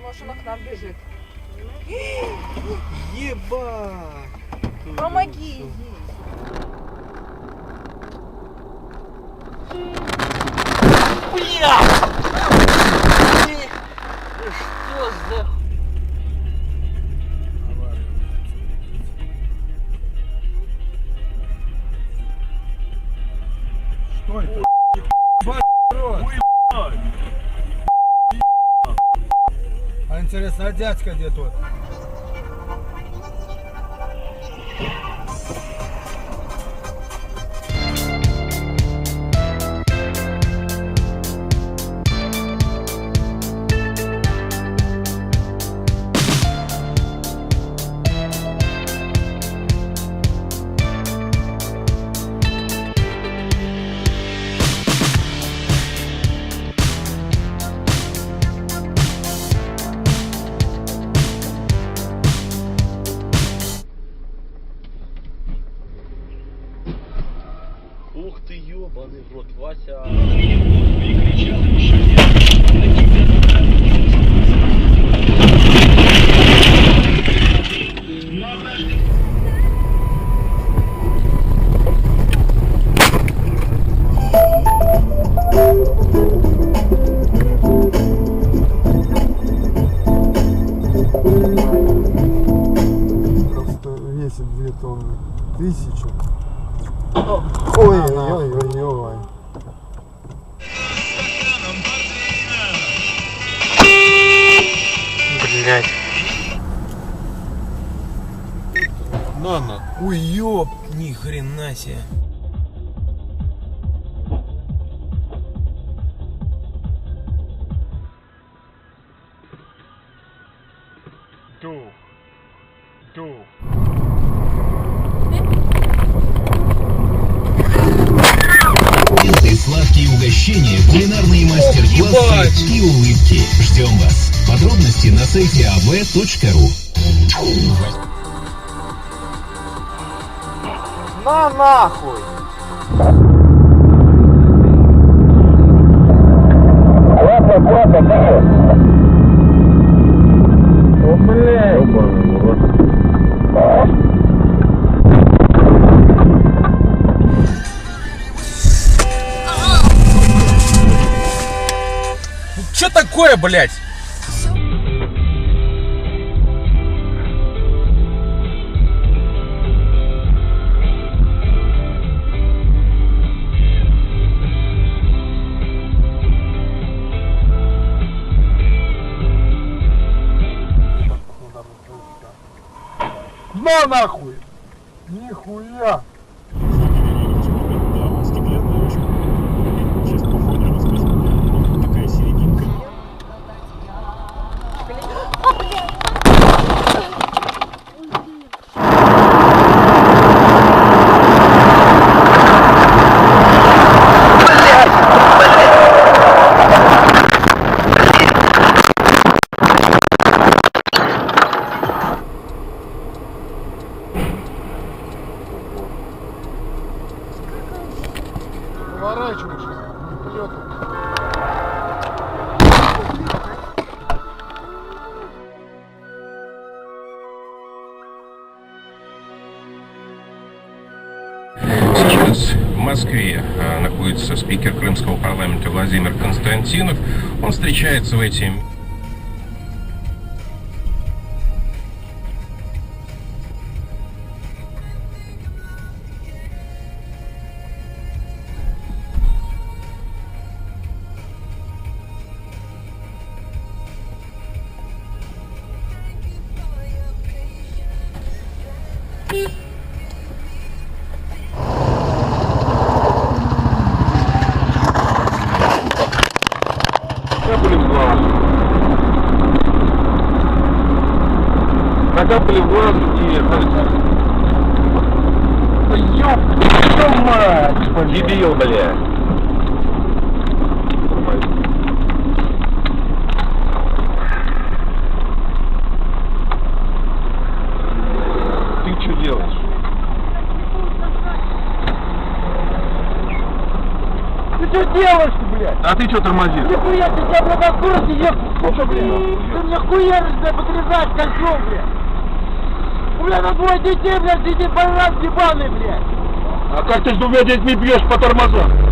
может, он к нам бежит. Ебать! Помоги ей. Бля! Что за... Что это? А интересно, а дядька где тот? Ух ты, ёбаный в рот, Вася. Просто весит 2 тонны. 1000. Ой-ой-ой-ой-ой. Блять. На. Ой, ёб, ни хрена себе. Дух. И сладкие угощения, кулинарные мастер-классы и улыбки. Ждем вас. Подробности на сайте av.ru. На нахуй! О, блядь! Что такое, блядь? На нахуй! Нихуя! Поворачиваешься, вперед. Сейчас в Москве находится спикер Крымского парламента Владимир Константинов. Он встречается в эти... Накапали в глаз и... Ёб твою мать! Дебил, бля! Ты что делаешь? Ты что делаешь, блядь? А ты что что тормозишь? Нихуя ты тебя, блядь, на скорости ехал, сука, блядь. Ты мне хуяришь, блядь, подрезать кольцо, блядь. У меня на двое детей, блядь, дети баран ебаный, блядь. А как ты с двумя детьми бьешь по тормозам?